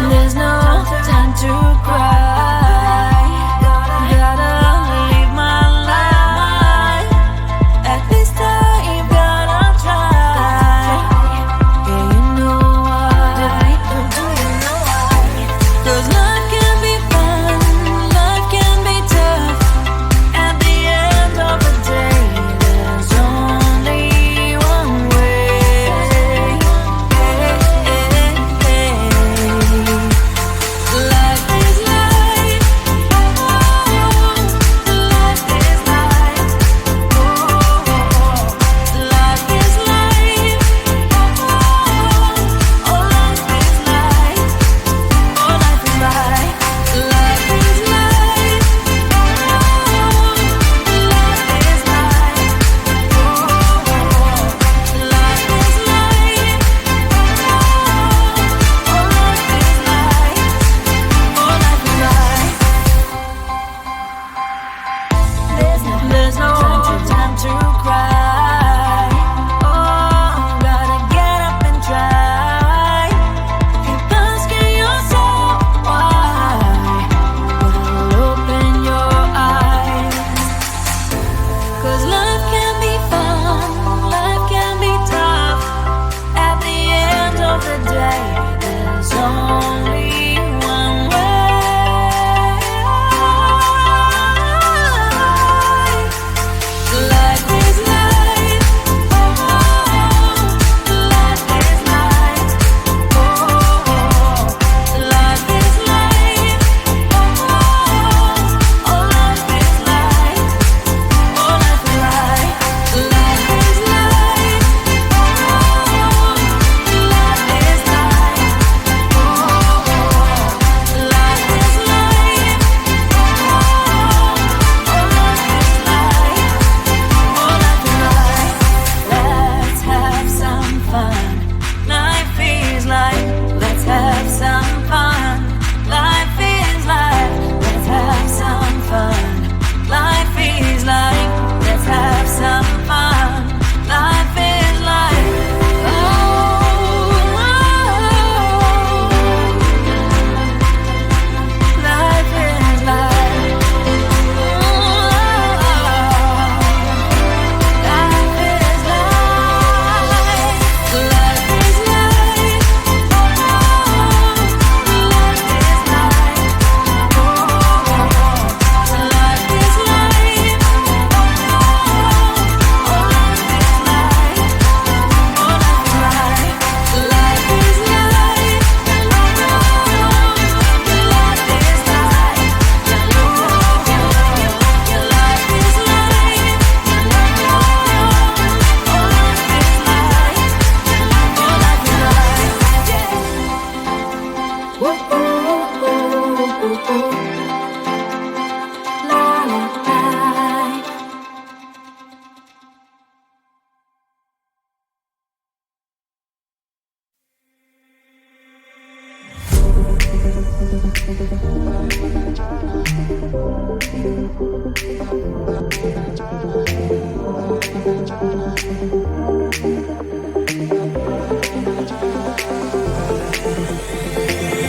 There's no time to cry. Gotta live my life. At this time, gotta try. Yeah, you know why. Do you know why? 'Cause life can be fun, life can be tough. At the end of the day, there's only one way. Life is life. Life is life. Life is life. Oh, life is life. Oh, life is life. Life is life. Life is life. Life is life. Oh, life is life. Oh, life is life. There's no time to cry. Oh, gotta get up and try. Keep asking yourself why. Well, open your eyes. 'Cause life can be fun, life can be tough. At the end of the day, there's only one way. Life is life. Life is life. Life is life. Oh, life is life. Oh, life is life. Life is life. Life is life. Life is life. Oh, life is life. Oh, life is life. Let's have some fun. Life is life. Let's have some fun. Life is life. Let's have some fun. Life is life. Let's have some fun. Life is life. Oh, life is life. Life is life. Life is life. Life is life. Life is life. Oh, life is life. Oh, life is life. Life is life. Life is life. Your life is life. Oh, life is life. Oh, life is life. Woo, la, la, la.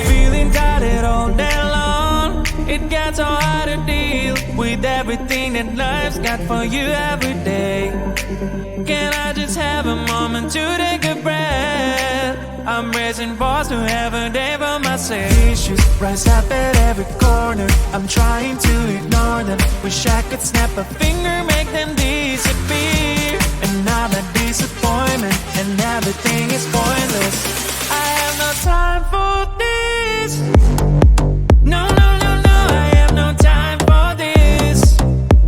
Feeling tired all day long. It gets so hard to deal with everything that life's got for you every day. Can I just have a moment to take a breath? I'm raising balls to have a day for myself. Issues rise up at every corner. I'm trying to ignore them. Wish I could snap a finger, make them disappear. And now that disappointment and everything is pointless. I have no time for this. No, no, no, no, I have no time for this.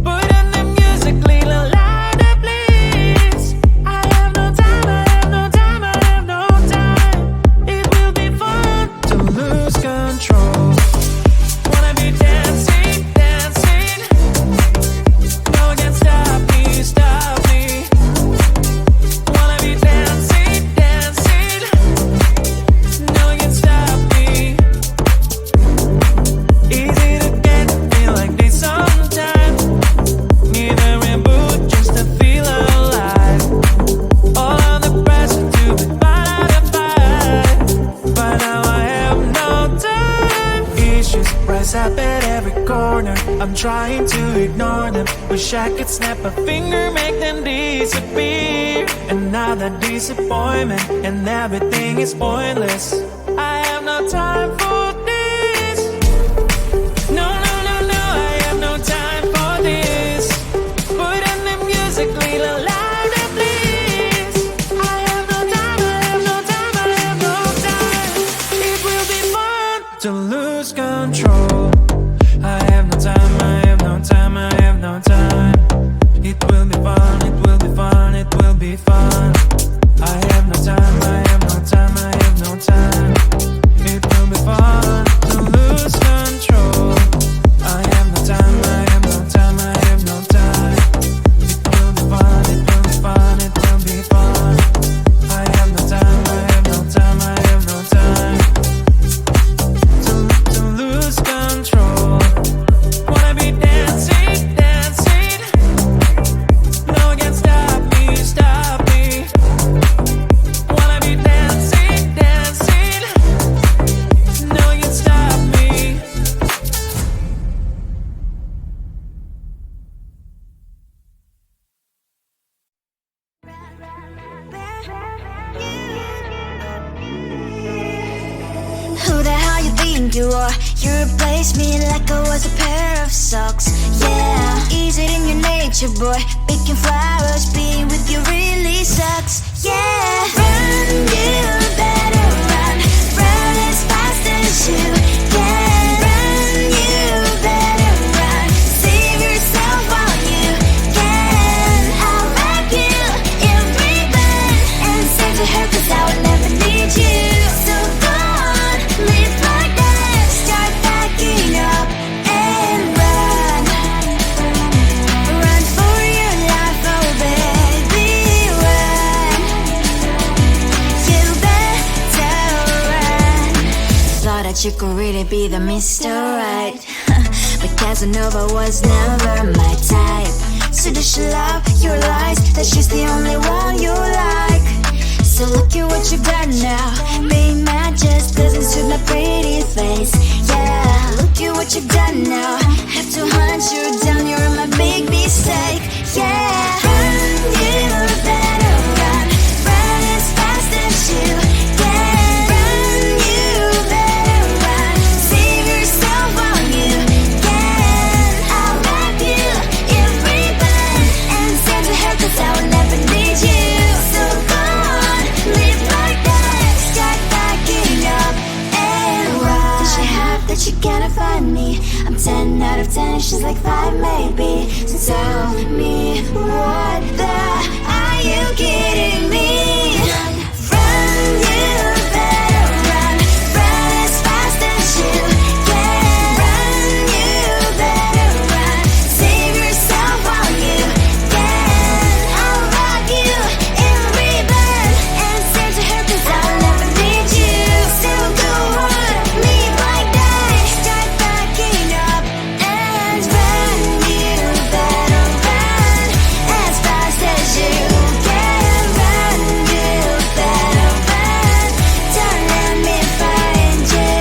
Put on the music, little louder, please. I have no time, I have no time, I have no time. It will be fun to lose control. Wanna be dancing, dancing. No one can stop me, stop me. Wanna be dancing, dancing. No one can stop me. Easy to get, feel like this sometimes. Need a reboot just to feel alive. All of the pressure to be part of the fight. But now I have no time. butterflies up at every corner. I'm trying to ignore them. Wish I could snap a finger, make them disappear. Another disappointment, and everything is pointless. I have no time for this. No, no, no, no, I have no time for this. Put on the music, little louder, please. I have no time, I have no time, I have no time. It will be fun to lose control. I have no time, I have no time, I have no time. It will be fun, it will be fun, it will be fun. I have no time, I have no time, I have no time. It will be fun to lose control. I have no time, I have no time, I have no time. It will be fun, it will be fun, it will be fun. I have no time, I have no time, I have no time. To lose control. Wanna be dancing, dancing. No one can stop me, stop me. Wanna be dancing, dancing. No one can stop me. Who the hell you think you are? You replaced me like I was a pair of socks. Yeah, is it in your nature, boy? Picking flowers, being with you really sucks. Yeah, run, you better run. Run as fast as you can. Run, you better run. Save yourself while you can. I'll wrap you in ribbon and send to her 'cause I will never need you. So go on, live like that. Start backing up and run. Run for your life, oh baby, run. You better run. Thought that you could really be the Mr. Right. But Casanova was never my type. So does she love your lies? That she's the only one you like. So look at what you've done now. Being mad just doesn't suit my pretty face. Yeah, look at what you've done now. Have to hunt you down, you're my big mistake. Yeah, run, you better run. Run as fast as you can. Run, you better run. Save yourself while you can. I'll wrap you in ribbon and send to her 'cause I will never need you. So go on, live like that. Start backing up and run. Does she have that you cannot find me? I'm 10 out of 10, she's like 5 maybe. So tell me, what the are you kidding me? Run, you better run. Run as fast as you can. Run, you better run. Save yourself while you can. I'll wrap you in ribbon and send to her 'cause I'll never need you. So go on, live like that. Start backing up and run. You better run as fast as you can. Run, you better run. Don't let me find you.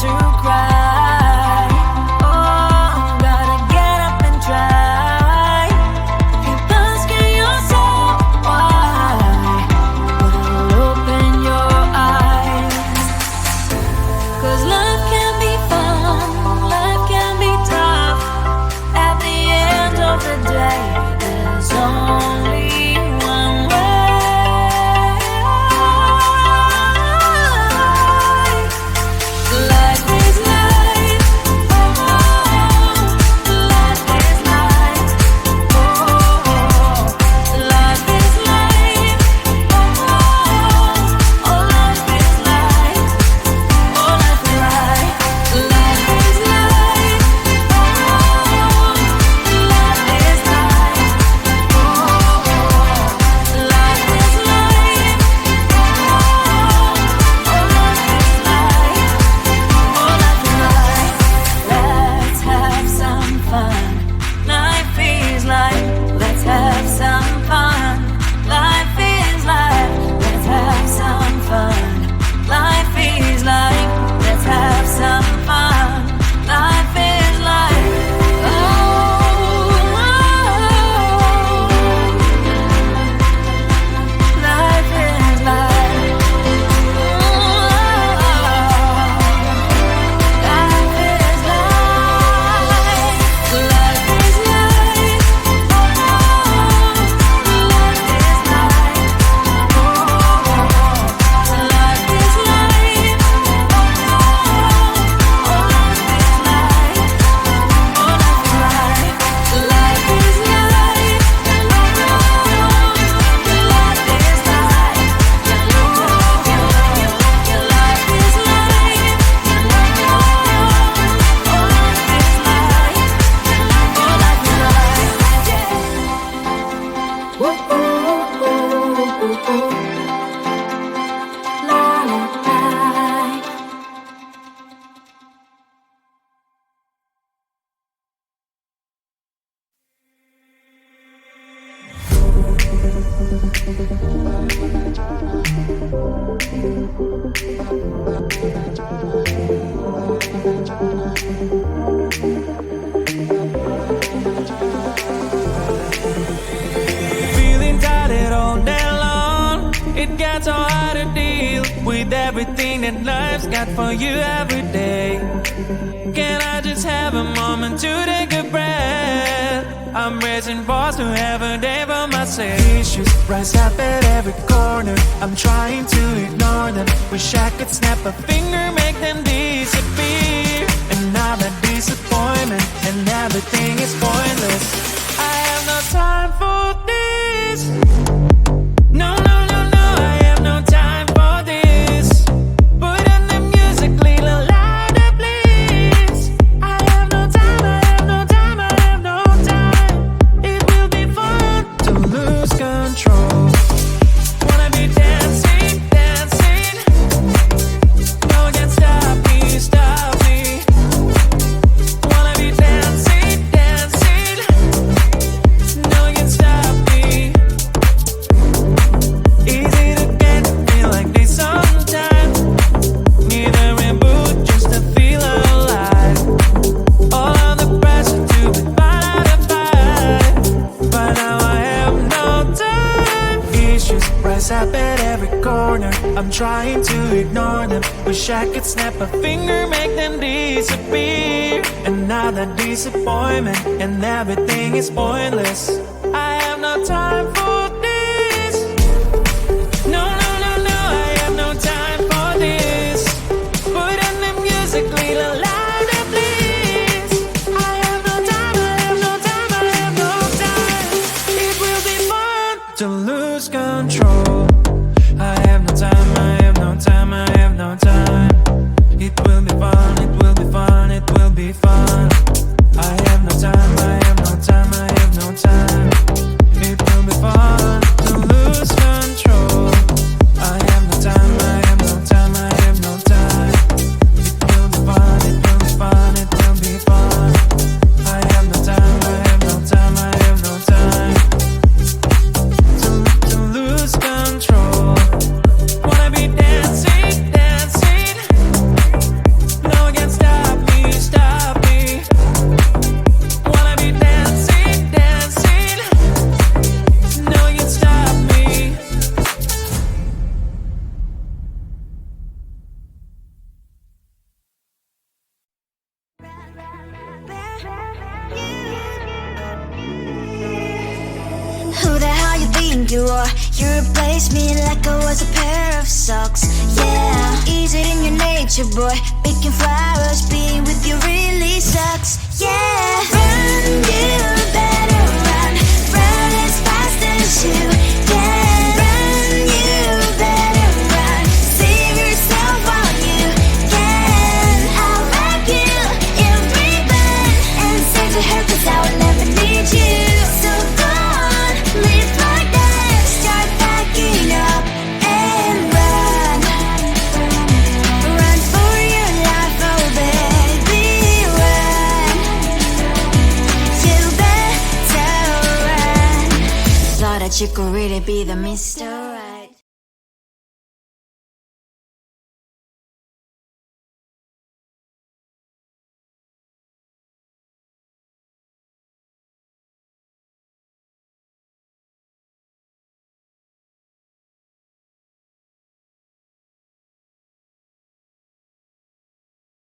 to cry. Oh, gotta get up and try. Keep asking yourself why. Well, open your eyes. 'Cause life can be fun, life can be tough. At the end of the day, there's only one way. Life is life, oh, life is life, oh, life is life, oh, life is life, oh, life is life, life is life, oh, life is life, oh, life is life, Let's have some fun. Life is life. Let's have some fun. Life is life. Let's have some fun. Life is life. Let's have some fun. Life is life. Oh, life is life. Life is life. Life is life. Life is life. Life is life. Life is life. Feeling tired all day long. It gets so hard to deal with everything that life's got for you every day. Can I just have a moment to take a breath? I'm raising balls to have a day for myself. Issues rise up at every corner. I'm trying to ignore them. Wish I could snap a finger, make them disappear. And now that disappointment and everything is pointless. I have no time for this. No, no, no, no, I have no time for this. Put on the music, little louder, please. I have no time, I have no time, I have no time. It will be fun to lose control. Wanna be dancing, dancing. No one can stop me, stop me. Wanna be dancing, dancing. No one can stop me. Easy to get, feel like this sometimes. Need a reboot just to feel alive. All of the pressure to be fine out of fight. But now I have no time. Issues rise up at every corner. I'm trying to ignore them. Wish I could snap a finger, make them disappear. And now that disappointment and everything is pointless. I have no time for this. No, no, no, no, I have no time for this. Put on the music, little louder, please. I have no time, I have no time, I have no time. It will be fun to lose control. I have no time, I have no time, I have no time. It will be fun, it will be fun, it will be fun. I have no time, I have no time, I have no time. It will be fun to lose control. I have no time, I have no time, I have no time. It will be fun, it will be fun, it will be fun. I have no time, I have no time, I have no time. To lose control. Wanna be dancing, dancing. you, or you replaced me like I was a pair of socks. Yeah, is it in your nature, boy? Picking flowers, being with you really sucks. Yeah, run, you better run, run as fast as you can. Run, you better run, save yourself while you can. I'll wrap you in ribbon and send to her 'cause I will never need you. So go on, live like that, start packing up and run. Run for your life, oh baby, run. You better run. Thought that you could really be the mystery.